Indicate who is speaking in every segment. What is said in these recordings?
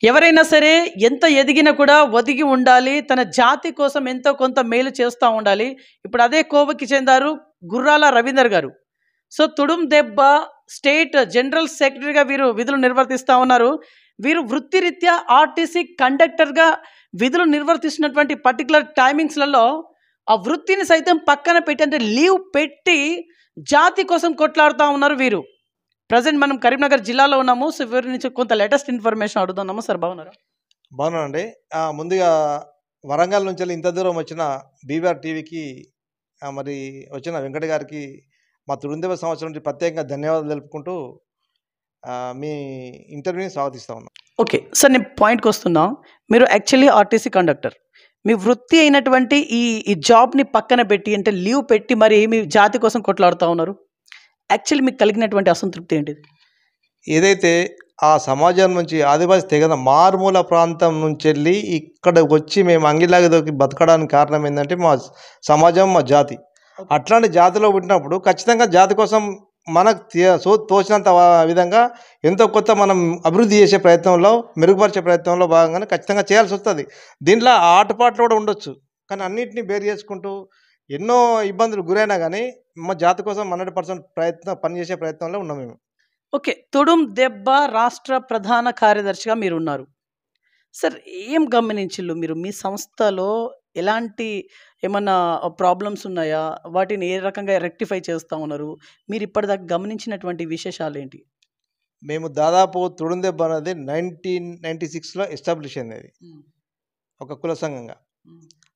Speaker 1: ఎవరైనా సరే ఎంత ఎదిగినా కూడా ఒదిగి ఉండాలి. తన జాతి కోసం ఎంతో కొంత మేలు చేస్తా ఉండాలి. ఇప్పుడు అదే కోవకి చెందారు గుర్రాల రవీందర్ గారు. సో, తుడుం దెబ్బ స్టేట్ జనరల్ సెక్రటరీగా వీరు విధులు నిర్వర్తిస్తా ఉన్నారు. వీరు వృత్తిరీత్యా ఆర్టీసీ కండక్టర్‌గా విధులు నిర్వర్తిస్తున్నటువంటి పర్టిక్యులర్ టైమింగ్స్‌లలో ఆ వృత్తిని సైతం పక్కన పెట్టి అంటే లీవ్ పెట్టి జాతి కోసం కొట్లాడుతా ఉన్నారు వీరు. ప్రెజెంట్ మనం కరీంనగర్ జిల్లాలో ఉన్నాము. సో, వీరి నుంచి కొంత లేటెస్ట్ ఇన్ఫర్మేషన్ అడుగుతున్నాము. సార్ బాగున్నారా?
Speaker 2: బాగున్నానండి. ముందుగా వరంగల్ నుంచి ఇంత దూరం వచ్చిన బీవీఆర్ టీవీకి మరి వచ్చిన వెంకట గారికి మా తుడుందెబ్బ సంవత్సరం నుంచి ప్రత్యేకంగా ధన్యవాదాలు తెలుపుకుంటూ మీ ఇంటర్వ్యూని స్వాగతిస్తా ఉన్నాం.
Speaker 1: ఓకే. సార్ నేను పాయింట్‌కి వస్తున్నా. మీరు యాక్చువల్లీ ఆర్టీసీ కండక్టర్. మీ వృత్తి అయినటువంటి ఈ జాబ్‌ని పక్కన పెట్టి అంటే లీవ్ పెట్టి మరి మీ జాతి కోసం కొట్లాడుతా ఉన్నారు. యాక్చువల్లీ మీకు కలిగినటువంటి అసంతృప్తి ఏంటిది?
Speaker 2: ఏదైతే ఆ సమాజం నుంచి ఆదివాసీ తెగన మారుమూల ప్రాంతం నుంచెళ్ళి ఇక్కడికి వచ్చి మేము అంగిలాగా దొరికి బతకడానికి కారణం ఏంటంటే మా సమాజం, మా జాతి. అట్లాంటి జాతిలో పుట్టినప్పుడు ఖచ్చితంగా జాతి కోసం మనకు తోచినంత విధంగా ఎంతో కొత్త మనం అభివృద్ధి చేసే ప్రయత్నంలో, మెరుగుపరిచే ప్రయత్నంలో భాగంగానే ఖచ్చితంగా చేయాల్సి వస్తుంది. దీంట్లో ఆటపాటలు కూడా ఉండొచ్చు. కానీ అన్నింటినీ బేర్ చేసుకుంటూ ఎన్నో ఇబ్బందులు గురైనా కానీ మా జాతి కోసం 100% పనిచేసే ప్రయత్నంలో ఉన్నాం మేము.
Speaker 1: ఓకే. తుడుం దెబ్బ రాష్ట్ర ప్రధాన కార్యదర్శిగా మీరున్నారు. సార్ ఏం గమనించిల్లు మీరు? మీ సంస్థలో ఎలాంటి ఏమన్నా ప్రాబ్లమ్స్ ఉన్నాయా? వాటిని ఏ రకంగా రెక్టిఫై చేస్తా ఉన్నారు? మీరు ఇప్పటిదాకా గమనించినటువంటి విశేషాలేంటి?
Speaker 2: మేము దాదాపు తుడుందెబ్బ అనేది 1996లో ఎస్టాబ్లిష్ అయింది. అది ఒక కుల సంఘంగా.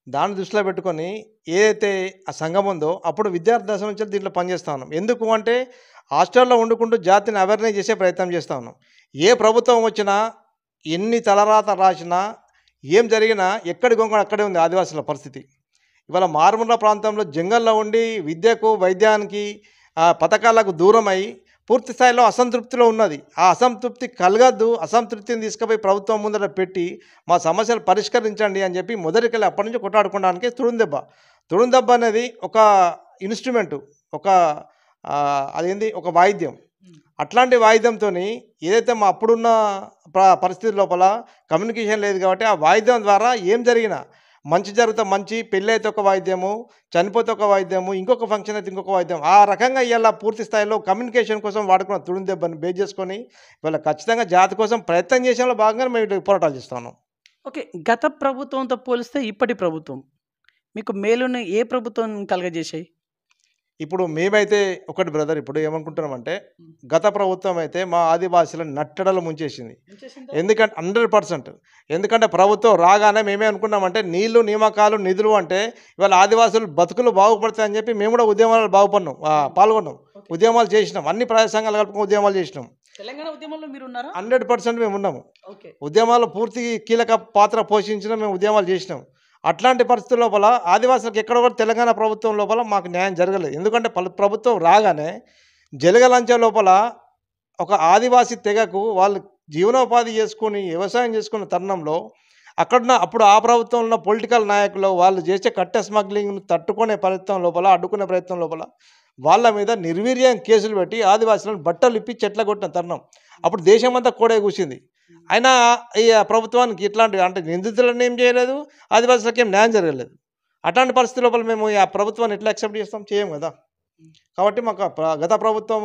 Speaker 2: దాన్ని దృష్టిలో పెట్టుకొని ఏదైతే ఆ సంఘం ఉందో అప్పుడు విద్యార్థి దశ నుంచి దీంట్లో పనిచేస్తూ ఉన్నాం. ఎందుకు అంటే హాస్టల్లో వండుకుంటూ జాతిని అవేర్నెస్ చేసే ప్రయత్నం చేస్తూ ఉన్నాం. ఏ ప్రభుత్వం వచ్చినా, ఎన్ని తలరాత రాసినా, ఏం జరిగినా ఎక్కడి గొంగళి అక్కడే ఉంది ఆదివాసుల పరిస్థితి. ఇవాళ మారుమూల ప్రాంతంలో జంగల్లో ఉండి విద్యకు, వైద్యానికి, పథకాలకు దూరమై పూర్తి స్థాయిలో అసంతృప్తిలో ఉన్నది. ఆ అసంతృప్తి కలగద్దు, అసంతృప్తిని తీసుకుపోయి ప్రభుత్వం ముందర పెట్టి మా సమస్యలు పరిష్కరించండి అని చెప్పి మొదటికెళ్ళి అప్పటి నుంచి కొట్లాడుకోవడానికి తుడుందెబ్బ. తుడుందెబ్బ అనేది ఒక ఇన్స్ట్రుమెంటు, అదేంది ఒక వాయిద్యం. అట్లాంటి వాయిద్యంతో ఏదైతే మా అప్పుడున్న పరిస్థితి లోపల కమ్యూనికేషన్ లేదు కాబట్టి ఆ వాయిద్యం ద్వారా ఏం జరిగినా మంచి జరిగితే మంచి, పెళ్ళి అయితే ఒక వాయిద్యము, చనిపోతే ఒక వాయిద్యము, ఇంకొక ఫంక్షన్ అయితే ఇంకొక వాయిద్యం. ఆ రకంగా ఇలా పూర్తి స్థాయిలో కమ్యూనికేషన్ కోసం వాడుకున్న తుడుందెబ్బని బేస్ చేసుకొని ఇవాళ ఖచ్చితంగా జాతి కోసం ప్రయత్నం చేసేలో భాగంగా మేము పోరాటాలు చేస్తున్నాం.
Speaker 1: ఓకే. గత ప్రభుత్వంతో పోలిస్తే ఇప్పటి ప్రభుత్వం మీకు మేలుని ఏ ప్రభుత్వం కలగజేశాయి?
Speaker 2: ఇప్పుడు మేమైతే ఒకటి బ్రదర్, ఇప్పుడు ఏమనుకుంటున్నామంటే గత ప్రభుత్వం అయితే మా ఆదివాసీలను నట్టడలు ముంచేసింది. ఎందుకంటే 100%. ఎందుకంటే ప్రభుత్వం రాగానే మేమే అనుకున్నామంటే నీళ్లు, నియామకాలు, నిధులు అంటే ఇవాళ ఆదివాసులు బతుకులు బాగుపడతాయని చెప్పి మేము కూడా ఉద్యమాలు పాల్గొన్నాం, ఉద్యమాలు చేసినాం, అన్ని ప్రజా సంఘాలు కలుపుకొని ఉద్యమాలు చేసినాం.
Speaker 1: తెలంగాణ ఉద్యమంలో మీరు ఉన్నారా?
Speaker 2: 100% మేము ఉన్నాము. ఉద్యమాలు పూర్తి కీలక పాత్ర పోషించిన మేము ఉద్యమాలు చేసినాం. అట్లాంటి పరిస్థితుల లోపల ఆదివాసులకు ఎక్కడ కూడా తెలంగాణ ప్రభుత్వం లోపల మాకు న్యాయం జరగలేదు. ఎందుకంటే ప్రభుత్వం రాగానే జలగలంచ లోపల ఒక ఆదివాసీ తెగకు వాళ్ళు జీవనోపాధి చేసుకొని వ్యవసాయం చేసుకున్న తరుణంలో అప్పుడు ఆ ప్రభుత్వంలో ఉన్న పొలిటికల్ నాయకులు వాళ్ళు చేసే కట్టె స్మగ్లింగ్ను తట్టుకునే ప్రయత్నం లోపల, అడ్డుకునే ప్రయత్నం లోపల వాళ్ళ మీద నిర్వీర్యం కేసులు పెట్టి ఆదివాసులను బట్టలు ఇప్పి చెట్ల కొట్టిన తరుణం. అప్పుడు దేశమంతా కోడే కూసింది. అయినా ఈ ప్రభుత్వానికి ఇట్లాంటి అంటే నిందితులను ఏం చేయలేదు, ఆదివాసులకు ఏం న్యాయం జరగలేదు. అట్లాంటి పరిస్థితి లోపల మేము ఆ ప్రభుత్వాన్ని ఎట్లా యాక్సెప్ట్ చేస్తాం? చేయం కదా. కాబట్టి మాకు గత ప్రభుత్వం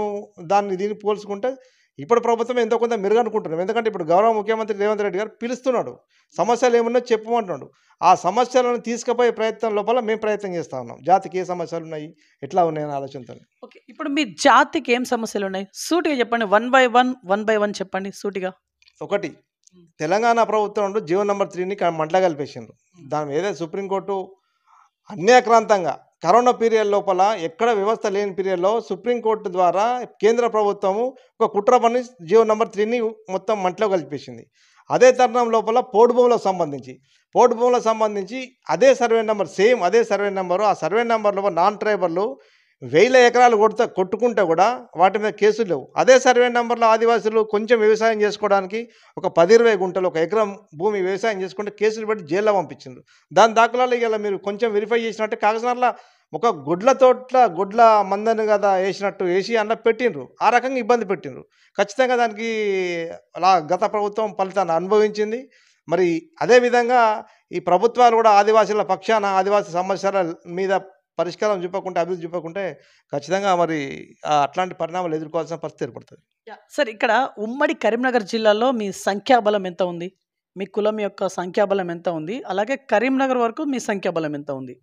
Speaker 2: దీన్ని పోల్చుకుంటే ఇప్పుడు ప్రభుత్వం ఎంతో కొంత మెరుగనుకుంటున్నాం. ఎందుకంటే ఇప్పుడు గౌరవ ముఖ్యమంత్రి రేవంత్ రెడ్డి గారు పిలుస్తున్నాడు, సమస్యలు ఏమున్నా చెప్పమంటున్నాడు. ఆ సమస్యలను తీసుకుపోయే ప్రయత్నం లోపల మేము ప్రయత్నం చేస్తూ ఉన్నాం. జాతికి ఏ సమస్యలు ఉన్నాయి, ఎట్లా ఉన్నాయని ఆలోచనతో.
Speaker 1: ఓకే. ఇప్పుడు మీ జాతికి ఏం సమస్యలు ఉన్నాయి? సూటిగా చెప్పండి. 1 by 1 చెప్పండి సూటిగా.
Speaker 2: ఒకటి, తెలంగాణ ప్రభుత్వంలో జీవో నెంబర్ 3ని మంటలా కలిపేసిండ్రు. దాని మీద సుప్రీంకోర్టు అన్యాక్రాంతంగా కరోనా పీరియడ్ లోపల ఎక్కడ వ్యవస్థ లేని పీరియడ్లో సుప్రీంకోర్టు ద్వారా కేంద్ర ప్రభుత్వము ఒక కుట్ర పని జీవో నెంబర్ 3ని మొత్తం మంటలో కలిపేసింది. అదే తరుణం లోపల పోడు భూములకు సంబంధించి అదే సర్వే నెంబర్, సేమ్ అదే సర్వే నెంబరు, ఆ సర్వే నెంబర్లో నాన్ ట్రైబర్లు 1000 ఎకరాలు కొట్టుకుంటే కూడా వాటి మీద కేసులు లేవు. అదే సర్వే నెంబర్లో ఆదివాసులు కొంచెం వ్యవసాయం చేసుకోవడానికి ఒక 10-20 గుంటలు, ఒక ఎకరం భూమి వ్యవసాయం చేసుకుంటే కేసులు పెట్టి జైల్లో పంపించిండ్రు. దాని దాఖలాలు ఇలా మీరు కొంచెం వెరిఫై చేసినట్టే కాకినాడలో ఒక గుడ్ల తోట్ల గుడ్ల మందని కదా వేసినట్టు వేసి అన్న పెట్టిండ్రు. ఆ రకంగా ఇబ్బంది పెట్టిండ్రు. ఖచ్చితంగా దానికి అలా గత ప్రభుత్వం ఫలితాన్ని అనుభవించింది. మరి అదే విధంగా ఈ ప్రభుత్వాలు కూడా ఆదివాసీల పక్షాన ఆదివాసీ సమస్యల మీద పరిష్కారం చూపకుంటే, అభివృద్ధి చూపకుంటే ఖచ్చితంగా మరి అట్లాంటి పరిణామాలు ఎదుర్కోవాల్సిన పరిస్థితి ఏర్పడుతుంది.
Speaker 1: సార్ ఇక్కడ ఉమ్మడి కరీంనగర్ జిల్లాలో మీ సంఖ్యాబలం ఎంత ఉంది? మీ కులం యొక్క సంఖ్యాబలం ఎంత ఉంది? అలాగే కరీంనగర్ వరకు మీ సంఖ్యాబలం ఎంత ఉంది?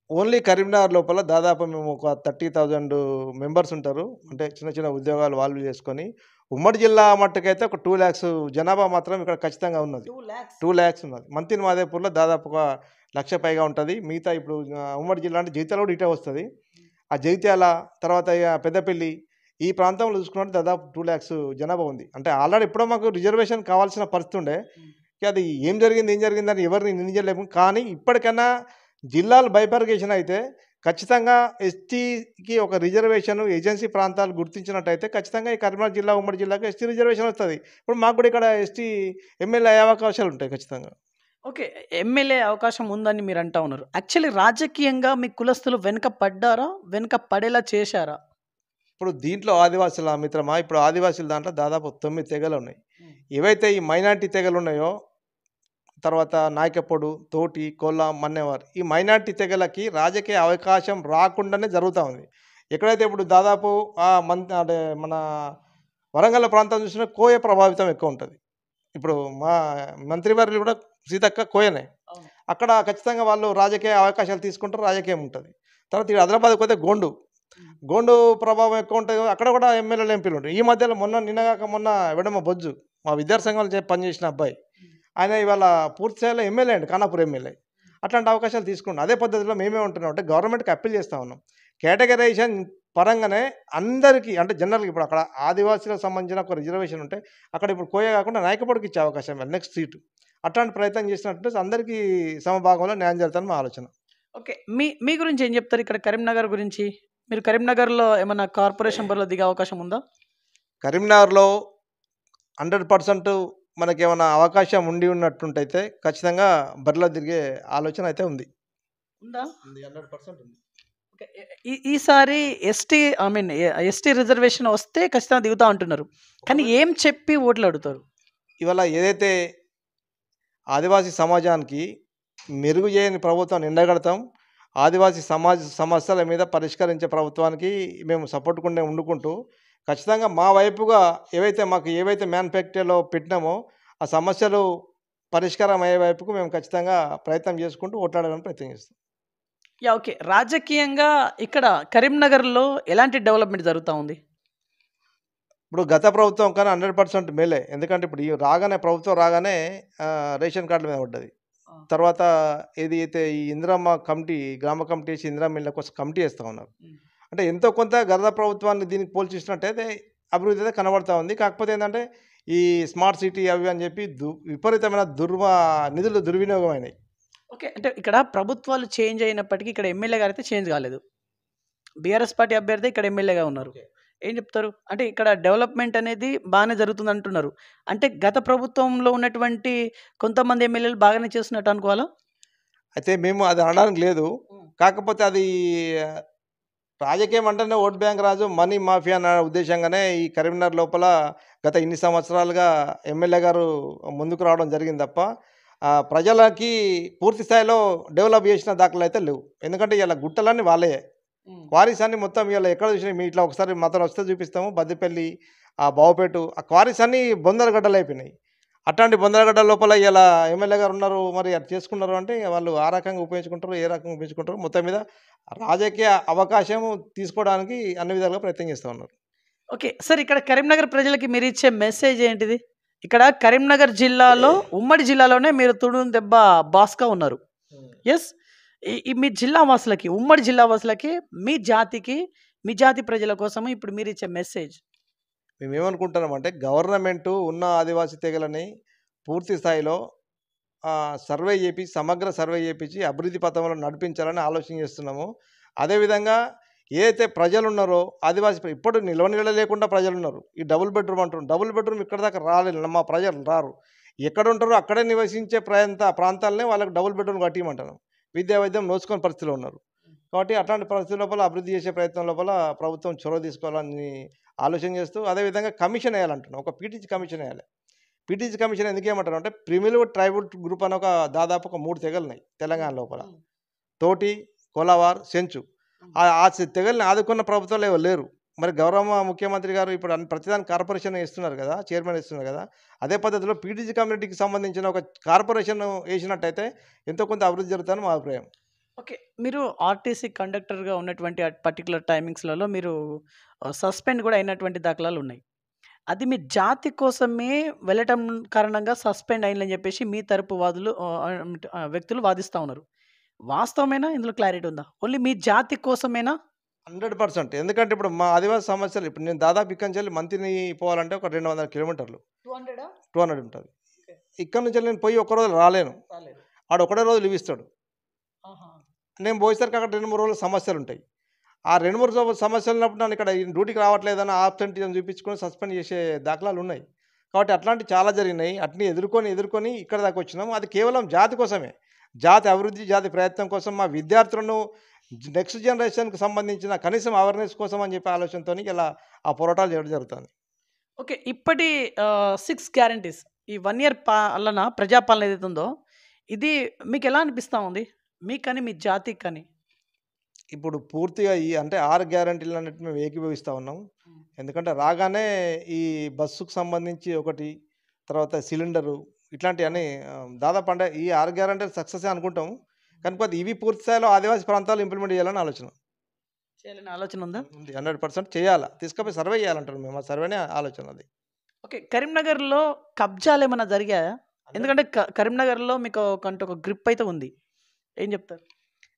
Speaker 2: ఓన్లీ కరీంనగర్ లోపల దాదాపు మేము ఒక 30,000 మెంబర్స్ ఉంటారు. అంటే చిన్న చిన్న ఉద్యోగాలు వాళ్ళు చేసుకొని, ఉమ్మడి జిల్లా మట్టుకైతే ఒక 2,00,000 జనాభా మాత్రం ఇక్కడ ఖచ్చితంగా ఉన్నది. 2,00,000 ఉన్నది. మంతిని మాదేపూర్లో దాదాపు ఒక 1,00,000 పైగా ఉంటుంది. మిగతా ఇప్పుడు ఉమ్మడి జిల్లా అంటే జగిత్యాల కూడా ఇటే వస్తుంది. ఆ జగిత్యాల తర్వాత పెద్దపల్లి ఈ ప్రాంతంలో చూసుకున్నట్టు దాదాపు 2,00,000 జనాభా ఉంది. అంటే ఆల్రెడీ ఎప్పుడో మాకు రిజర్వేషన్ కావాల్సిన పరిస్థితి ఉండే. అది ఏం జరిగిందని ఎవరిని నిందించలేము. కానీ ఇప్పటికైనా జిల్లాలు బైఫర్కేషన్ అయితే ఖచ్చితంగా ఎస్టీకి ఒక రిజర్వేషన్ ఏజెన్సీ ప్రాంతాలు గుర్తించినట్టయితే ఖచ్చితంగా ఈ కరీంనగర్ జిల్లా ఉమ్మడి జిల్లాకు ఎస్టీ రిజర్వేషన్ వస్తుంది. ఇప్పుడు మాకు కూడా ఇక్కడ ఎస్టీ ఎమ్మెల్యే అయ్యే అవకాశాలు ఉంటాయి ఖచ్చితంగా.
Speaker 1: ఓకే. ఎమ్మెల్యే అవకాశం ఉందని మీరు అంటా ఉన్నారు. యాక్చువల్లీ రాజకీయంగా మీ కులస్తులు వెనుక పడ్డారా? వెనుక పడేలా చేశారా?
Speaker 2: ఇప్పుడు దీంట్లో ఆదివాసుల మిత్రమా, ఇప్పుడు ఆదివాసుల దాంట్లో దాదాపు 9 తెగలు ఉన్నాయి. ఏవైతే ఈ మైనార్టీ తెగలు ఉన్నాయో, తర్వాత నాయకపొడు, తోటి, కొల్ల, మన్నెవారు, ఈ మైనార్టీ తెగలకి రాజకీయ అవకాశం రాకుండానే జరుగుతూ ఉంది. ఎక్కడైతే ఇప్పుడు దాదాపు అంటే మన వరంగల్ ప్రాంతం చూసినా కోయ ప్రభావితం ఎక్కువ ఉంటుంది. ఇప్పుడు మా మంత్రివర్యులు కూడా సీతక్క కోయనే. అక్కడ ఖచ్చితంగా వాళ్ళు రాజకీయ అవకాశాలు తీసుకుంటారు, రాజకీయం ఉంటుంది. తర్వాత ఇక్కడ ఆదిలాబాద్కి పోతే గోండు ప్రభావం ఎక్కువ ఉంటుంది. అక్కడ కూడా ఎమ్మెల్యేలు ఎంపీలు ఉంటాయి. ఈ మధ్యలో మొన్న వెడమ బొజ్జు మా విద్యార్థి సంఘాలు పనిచేసిన అబ్బాయి, ఆయన ఇవాళ పూర్తి స్థాయిలో ఎమ్మెల్యే అండి, ఖానాపూర్ ఎమ్మెల్యే. అట్లాంటి అవకాశాలు తీసుకుంటాం. అదే పద్ధతిలో మేమే ఉంటున్నాం అంటే గవర్నమెంట్కి అప్పీల్ చేస్తూ ఉన్నాం. కేటగరైజేషన్ పరంగానే అందరికీ అంటే జనరల్గా ఇప్పుడు అక్కడ ఆదివాసీలకు సంబంధించిన ఒక రిజర్వేషన్ ఉంటే అక్కడ ఇప్పుడు కోయ కాకుండా నాయకపొడికి ఇచ్చే అవకాశం నెక్స్ట్ సీటు. అట్లాంటి ప్రయత్నం చేసినట్టు అందరికీ సమభాగంలో న్యాయం జరుగుతుందని మా ఆలోచన.
Speaker 1: ఓకే. మీ గురించి ఏం చెప్తారు ఇక్కడ కరీంనగర్ గురించి? మీరు కరీంనగర్లో ఏమన్నా కార్పొరేషన్ బరిలో దిగే అవకాశం ఉందా?
Speaker 2: కరీంనగర్లో 100% మనకేమైనా అవకాశం ఉన్నట్టుంటైతే ఖచ్చితంగా బరిలో తిరిగే ఆలోచన అయితే ఉంది. 100% ఉంది.
Speaker 1: ఓకే. ఈసారి ఎస్టీ రిజర్వేషన్ వస్తే ఖచ్చితంగా దిగుతా అంటున్నారు. కానీ ఏం చెప్పి ఓట్లు అడుగుతారు?
Speaker 2: ఇవాళ ఏదైతే ఆదివాసీ సమాజానికి మెరుగు చేయని ప్రభుత్వాన్ని ఎండగడతాం, ఆదివాసీ సమస్యల మీద పరిష్కరించే ప్రభుత్వానికి మేము సపోర్ట్కుండా ఉండుకుంటూ ఖచ్చితంగా మా వైపుగా ఏవైతే మ్యానుఫ్యాక్చర్లో పెట్టినామో ఆ సమస్యలు పరిష్కారం అయ్యే వైపుకు మేము ఖచ్చితంగా ప్రయత్నం చేసుకుంటూ ఓట్లాడడానికి ప్రయత్నం చేస్తాం.
Speaker 1: ఓకే. రాజకీయంగా ఇక్కడ కరీంనగర్లో ఎలాంటి డెవలప్మెంట్ జరుగుతూ ఉంది?
Speaker 2: ఇప్పుడు గత ప్రభుత్వం కానీ 100% మేలే. ఎందుకంటే ఇప్పుడు ప్రభుత్వం రాగానే రేషన్ కార్డుల మీద పడ్డది. తర్వాత ఏదైతే ఈ ఇందిరమ్మ కమిటీ, గ్రామ కమిటీ వేసి ఇందిరమ్మ ఇళ్ళ కోసం కమిటీ వేస్తూ ఉన్నారు. అంటే ఎంతో కొంత గత ప్రభుత్వాన్ని దీనికి పోల్చినట్టయితే అభివృద్ధి అయితే కనబడతా ఉంది. కాకపోతే ఏంటంటే ఈ స్మార్ట్ సిటీ అవి అని చెప్పి విపరీతమైన నిధులు దుర్వినియోగం అయినాయి.
Speaker 1: ఓకే. అంటే ఇక్కడ ప్రభుత్వాలు చేంజ్ అయినప్పటికీ ఇక్కడ ఎమ్మెల్యే గారు అయితే చేంజ్ కాలేదు. బీఆర్ఎస్ పార్టీ అభ్యర్థి ఇక్కడ ఎమ్మెల్యేగా ఉన్నారు. ఏం చెప్తారు? అంటే ఇక్కడ డెవలప్మెంట్ అనేది బాగానే జరుగుతుంది అంటున్నారు. అంటే గత ప్రభుత్వంలో ఉన్నటువంటి కొంతమంది ఎమ్మెల్యేలు బాగానే చేస్తున్నట్టు అనుకోవాలా?
Speaker 2: అయితే మేము అది అనడానికి లేదు. కాకపోతే అది రాజకీయం అంటేనే ఓట్ బ్యాంక్ రాజు, మనీ మాఫియా అన్న ఉద్దేశంగానే ఈ కరీంనగర్ లోపల గత ఇన్ని సంవత్సరాలుగా ఎమ్మెల్యే గారు ముందుకు రావడం జరిగింది తప్ప ప్రజలకి పూర్తి స్థాయిలో డెవలప్ చేసిన దాఖలు అయితే లేవు. ఎందుకంటే ఇలా గుట్టలన్నీ వాళ్ళే, క్వారీస్ అన్నీ మొత్తం ఇలా ఎక్కడ చూసినా మీ ఇట్లా ఒకసారి మాతో వస్తే చూపిస్తాము. బద్దిపల్లి, బావుపేట, ఆ క్వారీస్ అన్నీ బొందరగడ్డలు అయిపోయినాయి. అట్లాంటి బొందరగడ్డ లోపల ఇలా ఎమ్మెల్యే గారు ఉన్నారు, మరి అది చేసుకున్నారు అంటే వాళ్ళు ఆ రకంగా ఉపయోగించుకుంటారు, ఏ రకంగా ఉపయోగించుకుంటారు. మొత్తం మీద రాజకీయ అవకాశం తీసుకోవడానికి అన్ని విధాలుగా ప్రయత్నం చేస్తూ ఉన్నారు.
Speaker 1: ఓకే. సార్ ఇక్కడ కరీంనగర్ ప్రజలకి మీరు ఇచ్చే మెసేజ్ ఏంటిది? ఇక్కడ కరీంనగర్ జిల్లాలో ఉమ్మడి జిల్లాలోనే మీరు తుడుం దెబ్బ బాస్గా ఉన్నారు. ఎస్, మీ జిల్లా వాసులకి, ఉమ్మడి జిల్లా వాసులకి, మీ జాతి ప్రజల కోసము ఇప్పుడు మీరు ఇచ్చే మెసేజ్
Speaker 2: మేమేమనుకుంటున్నామంటే గవర్నమెంటు ఉన్న ఆదివాసీ తెగలని పూర్తి స్థాయిలో సమగ్ర సర్వే చేయించి అభివృద్ధి పథంలో నడిపించాలని ఆలోచన చేస్తున్నాము. అదేవిధంగా ఏదైతే ప్రజలు ఉన్నారో ఆదివాసీ ఇప్పుడు నిలవ లేకుండా ప్రజలు ఉన్నారు. ఈ డబుల్ బెడ్రూమ్ అంటున్నారు. డబుల్ బెడ్రూమ్ ఇక్కడ దాకా రాలేదు, మా ప్రజలు రారు. ఎక్కడ ఉంటారో అక్కడే నివసించే ప్రాంతాలనే వాళ్ళకి డబుల్ బెడ్రూమ్ కట్టియమంటున్నాం. విద్యా వైద్యం నోచుకొని పరిస్థితిలో ఉన్నారు. కాబట్టి అట్లాంటి పరిస్థితుల లోపల అభివృద్ధి చేసే ప్రయత్నం లోపల ప్రభుత్వం చొరవ తీసుకోవాలని ఆలోచన చేస్తూ అదేవిధంగా కమిషన్ వేయాలంటున్నాం. ఒక పీటీసీ కమిషన్ వేయాలి. పీటీసీ కమిషన్ ఎందుకు ఏమంటారు అంటే ప్రిమిల్ ట్రైబల్ గ్రూప్ అని ఒక దాదాపు ఒక 3 తెగలున్నాయి తెలంగాణ లోపల. తోటి, కొలవార్, సెంచు. ఆ తెగల్ని ఆదుకున్న ప్రభుత్వాలు ఎవరు లేరు. మరి గౌరవ ముఖ్యమంత్రి గారు ఇప్పుడు ప్రతిదానికి కార్పొరేషన్ ఇస్తున్నారు కదా, చైర్మన్ ఇస్తున్నారు కదా. అదే పద్ధతిలో పీటీసీ కమ్యూనిటీకి సంబంధించిన ఒక కార్పొరేషన్ వేసినట్టయితే ఎంతో కొంత అభివృద్ధి జరుగుతుందని మా అభిప్రాయం.
Speaker 1: ఓకే. మీరు ఆర్టీసీ కండక్టర్‌గా ఉన్నటువంటి పర్టిక్యులర్ టైమింగ్స్‌లలో మీరు సస్పెండ్ కూడా అయినటువంటి దాఖలాలు ఉన్నాయి. అది మీ జాతి కోసమే వెళ్ళటం కారణంగా సస్పెండ్ అయిందని చెప్పేసి మీ తరపు వాదులు వ్యక్తులు వాదిస్తా ఉన్నారు. వాస్తవమేనా? ఇందులో క్లారిటీ ఉందా? ఓన్లీ మీ జాతి కోసమేనా?
Speaker 2: 100%. ఎందుకంటే ఇప్పుడు మా ఆదివాసీ సమస్యలు ఇప్పుడు నేను దాదాపు ఇక్కడి నుంచి మంతిని పోవాలంటే ఒక 200 కిలోమీటర్లు
Speaker 1: 200
Speaker 2: 200 ఉంటుంది. ఇక్కడ నుంచి నేను పోయి ఒక్క రోజు రాలేను. ఆడు ఒకటే రోజు లీవ్ ఇస్తాడు. నేను పోయేసరికి అక్కడ 2-3 రోజులు సమస్యలు ఉంటాయి. ఆ 2-3 రోజులు సమస్యలు ఉన్నప్పుడు నన్ను ఇక్కడ డ్యూటీకి రావట్లేదని ఆబ్సెంటీజం చూపించుకొని సస్పెండ్ చేసే దాఖలాలు ఉన్నాయి. కాబట్టి అట్లాంటివి చాలా జరిగినాయి. అట్ని ఎదుర్కొని ఇక్కడ దాకా వచ్చినాం. అది కేవలం జాతి కోసమే. జాతి అభివృద్ధి, జాతి ప్రయత్నం కోసం మా విద్యార్థులను నెక్స్ట్ జనరేషన్కి సంబంధించిన కనీసం అవేర్నెస్ కోసం అని చెప్పి ఆలోచనతో ఇలా ఆ పోరాటాలు చేయడం జరుగుతుంది.
Speaker 1: ఓకే. ఇప్పటి 6 గ్యారంటీస్ ఈ 1 ఇయర్ పాలన ప్రజాపాలన ఏదైతే ఉందో ఇది మీకు ఎలా అనిపిస్తూ ఉంది? మీకని మీ జాతికి కానీ?
Speaker 2: ఇప్పుడు పూర్తిగా అంటే 6 గ్యారంటీలు అన్నట్టు మేము ఏకీభవిస్తూ ఉన్నాం. ఎందుకంటే రాగానే ఈ బస్సుకు సంబంధించి ఒకటి, తర్వాత సిలిండరు ఇట్లాంటివన్నీ దాదాపు అంటే ఈ 6 గ్యారంటీలు సక్సెస్ అనుకుంటాం. కానీ ఇవి పూర్తి స్థాయిలో ఆదివాసీ ప్రాంతాలు ఇంప్లిమెంట్ చేయాలని ఆలోచన
Speaker 1: ఉందా?
Speaker 2: 100% చేయాలా, తీసుకుపోయి సర్వే చేయాలంటారు మేము. ఆ సర్వేనే ఆలోచన అది.
Speaker 1: ఓకే. కరీంనగర్లో కబ్జాలు ఏమైనా జరిగాయా? ఎందుకంటే కరీంనగర్లో మీకు ఒక గ్రిప్ అయితే ఉంది. ఏం చెప్తారు?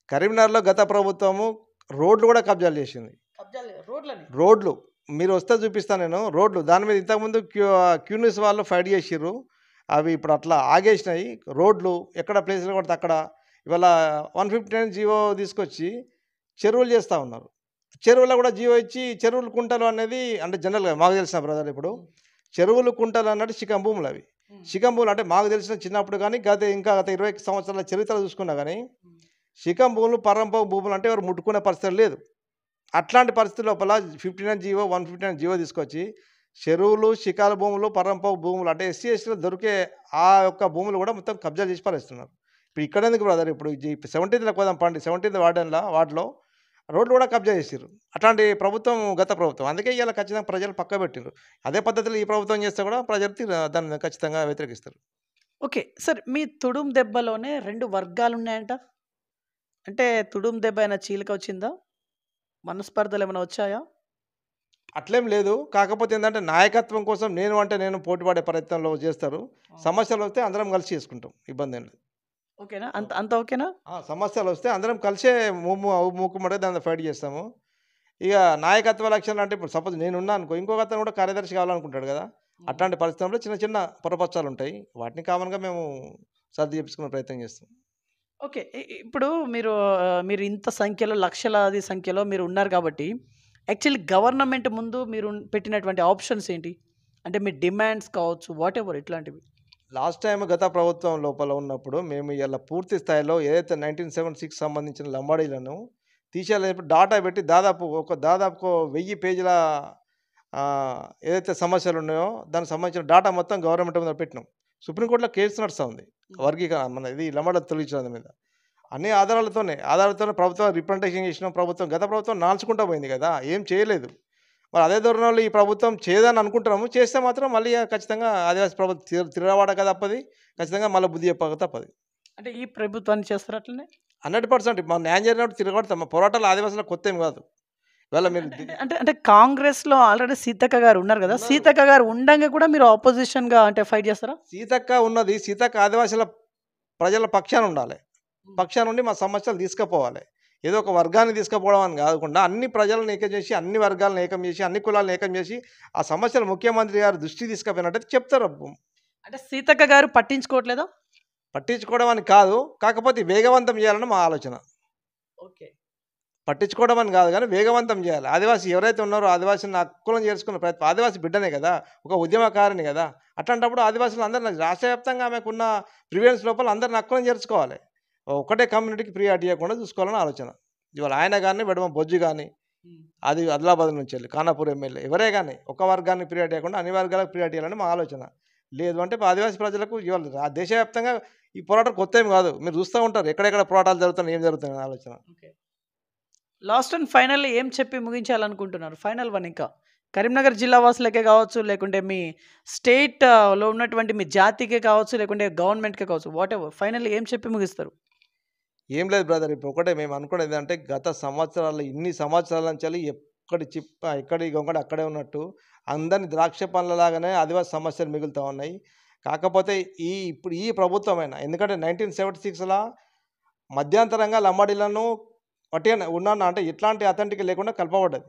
Speaker 2: కరీంనగర్లో గత ప్రభుత్వము రోడ్లు కూడా కబ్జాలు చేసింది. రోడ్లు మీరు వస్తే చూపిస్తాను నేను. రోడ్లు దాని మీద ఇంతకుముందు క్యూనిస్ వాళ్ళు ఫైట్ చేసిర్రు. అవి ఇప్పుడు అట్లా ఆగేసినాయి. రోడ్లు ఎక్కడ ప్లేస్లు పడితే అక్కడ ఇవాళ 159 జీవో తీసుకొచ్చి చెరువులు చేస్తూ ఉన్నారు. చెరువులో కూడా జీవో ఇచ్చి చెరువులు కుంటలు అనేది అంటే జనరల్గా మాకు తెలిసిన బ్రదర్ ఇప్పుడు చెరువులు కుంటలు అన్నట్టు శిఖం భూములు. అవి శిఖం భూములు అంటే మాకు తెలిసిన చిన్నప్పుడు కానీ గత 20 సంవత్సరాల చరిత్ర చూసుకున్నా కానీ శిఖం భూములు, పరంప భూములు అంటే ఎవరు ముట్టుకునే పరిస్థితి లేదు. అట్లాంటి పరిస్థితి లోపల 59 జీవో 159 జీవో తీసుకొచ్చి చెరువులు, శిఖాల భూములు, పరంప భూములు అంటే ఎస్సీ ఎస్టీలో దొరికే ఆ యొక్క భూములు కూడా మొత్తం కబ్జా చేసి పారేస్తున్నారు. ఇప్పుడు ఇక్కడ ఎందుకు బ్రదర్ ఇప్పుడు 17th పోదాం పండి 17th వార్డులో రోడ్లు కూడా కబ్జా చేసారు. అట్లాంటి ప్రభుత్వం గత ప్రభుత్వం. అందుకే ఇలా ఖచ్చితంగా ప్రజలు పక్క పెట్టారు. అదే పద్ధతిలో ఈ ప్రభుత్వం చేస్తే కూడా ప్రజలు దాన్ని ఖచ్చితంగా వ్యతిరేకిస్తారు.
Speaker 1: ఓకే సార్, మీ తుడుం దెబ్బలోనే 2 వర్గాలు ఉన్నాయంట. అంటే తుడుం దెబ్బ అయినా చీలిక వచ్చిందా? మనస్పర్ధలు ఏమైనా వచ్చాయా?
Speaker 2: అట్లేం లేదు. కాకపోతే ఏంటంటే నాయకత్వం కోసం నేను పోటీపడే ప్రయత్నంలో చేస్తారు. సమస్యలు వస్తే అందరం కలిసి చేసుకుంటాం. ఇబ్బంది ఏం లేదు.
Speaker 1: ఓకేనా? అంత ఓకేనా?
Speaker 2: సమస్యలు వస్తే అందరం కలిసే మూకుమ్మడిగా దాన్ని ఫైట్ చేస్తాము. ఇక నాయకత్వ లక్షణాలు అంటే ఇప్పుడు సపోజ్ నేనున్నా అనుకో, ఇంకొక అతను కూడా కార్యదర్శి కావాలనుకుంటాడు కదా. అట్లాంటి పరిస్థితుల్లో చిన్న పొరపచ్చాలు ఉంటాయి. వాటిని కామన్గా మేము సర్ది చెప్పుకునే ప్రయత్నం చేస్తాం.
Speaker 1: ఓకే. ఇప్పుడు మీరు ఇంత సంఖ్యలో లక్షలాది సంఖ్యలో మీరు ఉన్నారు కాబట్టి యాక్చువల్లీ గవర్నమెంట్ ముందు మీరు పెట్టినటువంటి ఆప్షన్స్ ఏంటి? అంటే మీ డిమాండ్స్ కావచ్చు, వాట్ ఎవర్ ఇట్లాంటివి.
Speaker 2: లాస్ట్ టైం గత ప్రభుత్వం లోపల ఉన్నప్పుడు మేము ఇలా పూర్తి స్థాయిలో ఏదైతే 1976 సంబంధించిన లంబాడీలను తీసేయాలని డాటా పెట్టి దాదాపు 1000 పేజీల ఏదైతే సమస్యలు ఉన్నాయో దానికి సంబంధించిన డాటా మొత్తం గవర్నమెంట్ మీద పెట్టినాం. సుప్రీంకోర్టులో కేసు నడుస్తూ ఉంది వర్గీకరణ మన ఇది లంబాడీల తొలగించడం మీద. అన్ని ఆధారాలతోనే ప్రభుత్వం రిప్రజెంటేషన్ చేసినాం. గత ప్రభుత్వం నాల్చుకుంటూ పోయింది కదా, ఏం చేయలేదు. మరి అదే ధోరణిలో ఈ ప్రభుత్వం చేయదని అనుకుంటున్నాము. చేస్తే మాత్రం మళ్ళీ ఖచ్చితంగా ఆదివాసీ ప్రభుత్వం తిరగబడక తప్పది, ఖచ్చితంగా మళ్ళీ బుద్ధి చెప్పక తప్పదు.
Speaker 1: అంటే ఈ ప్రభుత్వాన్ని చేస్తారు అట్లనే
Speaker 2: 100%. మన న్యాయం జరిగినప్పుడు తిరగబడతాం. మా పోరాటాలు ఆదివాసుల కొత్త ఏం కాదు. ఇవాళ మీరు
Speaker 1: అంటే కాంగ్రెస్లో ఆల్రెడీ సీతక్క గారు ఉన్నారు కదా, సీతక్క గారు ఉండంగా కూడా మీరు ఆపోజిషన్గా అంటే ఫైట్ చేస్తారా?
Speaker 2: సీతక్క ఉన్నది, సీతక్క ఆదివాసుల ప్రజల పక్షాన ఉండాలి. పక్షాన నుండి మా సమస్యలు తీసుకుపోవాలి. ఏదో ఒక వర్గాన్ని తీసుకుపోవడం అని కాకుండా అన్ని ప్రజలను ఏకం చేసి, అన్ని వర్గాలను ఏకం చేసి, అన్ని కులాలను ఏకం చేసి ఆ సమస్యలు ముఖ్యమంత్రి గారు దృష్టి తీసుకుపోయినట్టు చెప్తారు.
Speaker 1: అంటే సీతక్క గారు పట్టించుకోవట్లేదా?
Speaker 2: పట్టించుకోవడం అని కాదు, కాకపోతే వేగవంతం చేయాలని మా ఆలోచన.
Speaker 1: ఓకే.
Speaker 2: పట్టించుకోవడం అని కాదు కానీ వేగవంతం చేయాలి. ఆదివాసీ ఎవరైతే ఉన్నారో ఆదివాసీని హక్కులను చేర్చుకున్న ప్రయత్నం, ఆదివాసీ బిడ్డనే కదా, ఒక ఉద్యమకారిని కదా. అట్లాంటప్పుడు ఆదివాసులు అందరినీ రాష్ట్ర వ్యాప్తంగా ఆమెకున్న ప్రివిలెన్స్ లోపల అందరిని హక్కులను చేర్చుకోవాలి. ఒకటే కమ్యూనిటీకి ప్రియారిటీ ఇవ్వకుండా చూసుకోవాలని ఆలోచన. ఇవాళ ఆయన కానీ వెడమ బొజ్జు కానీ అది ఆదిలాబాద్ నుంచి వెళ్ళి ఖానాపూర్ ఎమ్మెల్యే ఎవరే కానీ ఒక వర్గానికి ప్రియారిటీ ఇవ్వకుండా అన్ని వర్గాలకు ప్రియారిటీ ఇవ్వాలని మా ఆలోచన. లేదు అంటే ఆదివాసీ ప్రజలకు ఇవాళ దేశవ్యాప్తంగా ఈ పోరాటం కొత్త ఏం కాదు. మీరు చూస్తూ ఉంటారు ఎక్కడెక్కడ పోరాటాలు జరుగుతున్నాయి, ఏం జరుగుతున్నాయి ఆలోచన.
Speaker 1: లాస్ట్ అండ్ ఫైనల్ ఏం చెప్పి ముగించాలనుకుంటున్నారు? ఫైనల్ వన్, ఇంకా కరీంనగర్ జిల్లా వాసులకే కావచ్చు, లేకుంటే మీ స్టేట్లో ఉన్నటువంటి మీ జాతికే కావచ్చు, లేకుంటే గవర్నమెంట్కే కావచ్చు, వాట్ ఎవర్, ఫైనల్ ఏం చెప్పి ముగిస్తారు?
Speaker 2: ఏం లేదు బ్రదర్, ఇప్పుడు ఒకటే మేము అనుకునేది అంటే గత సంవత్సరాలు ఇన్ని సంవత్సరాల నుంచి ఎక్కడి గొంగడి అక్కడే ఉన్నట్టు అందరినీ ద్రాక్ష పండ్లలాగానే ఆదివాసీ సమస్యలు మిగులుతూ ఉన్నాయి. కాకపోతే ఇప్పుడు ఈ ప్రభుత్వమైనా, ఎందుకంటే 1976లా మధ్యాంతరంగా లంబాడీలను పట్టిన ఉన్నాను అంటే ఎట్లాంటి అథెంటిక్ లేకుండా కలపబడ్డది.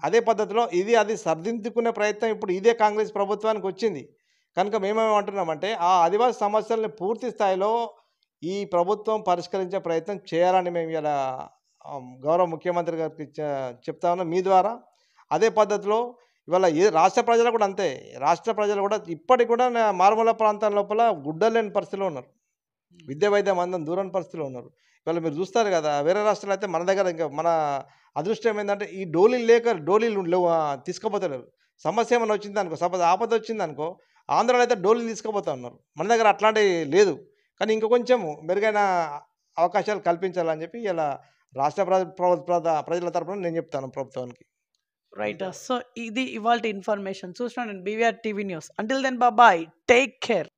Speaker 2: అదే పద్ధతిలో అది సర్దించుకునే ప్రయత్నం ఇప్పుడు ఇదే కాంగ్రెస్ ప్రభుత్వానికి వచ్చింది. కనుక మేమేమంటున్నామంటే ఆ ఆదివాసీ సమస్యల్ని పూర్తి స్థాయిలో ఈ ప్రభుత్వం పరిష్కరించే ప్రయత్నం చేయాలని మేము ఇలా గౌరవ ముఖ్యమంత్రి గారికి చెప్తా ఉన్నాం మీ ద్వారా. అదే పద్ధతిలో ఇవాళ రాష్ట్ర ప్రజలు కూడా అంతే, రాష్ట్ర ప్రజలు కూడా ఇప్పటికి కూడా మారుమూల ప్రాంతాల లోపల గుడ్డలు లేని పరిస్థితిలో ఉన్నారు, విద్య వైద్యం అందం దూరని పరిస్థితిలో ఉన్నారు. ఇవాళ మీరు చూస్తారు కదా, వేరే రాష్ట్రాలు అయితే మన దగ్గర ఇంకా మన అదృష్టం ఏంటంటే ఈ డోలీలు తీసుకుపోతలేరు. సమస్య ఏమైనా వచ్చింది అనుకో, సపోజ్ ఆపద వచ్చింది అనుకో, ఆంధ్రాలో అయితే డోలీలు తీసుకుపోతా ఉన్నారు. మన దగ్గర అట్లాంటివి లేదు. కానీ ఇంకా కొంచెం మెరుగైన అవకాశాలు కల్పించాలని చెప్పి ఇలా రాష్ట్ర ప్రజల తరపున నేను చెప్తాను ప్రభుత్వానికి.
Speaker 1: రైట్. సో ఇది ఇవాల్టి ఇన్ఫర్మేషన్. చూస్తున్నాను నేను BVR TV news. Until then bye, take care.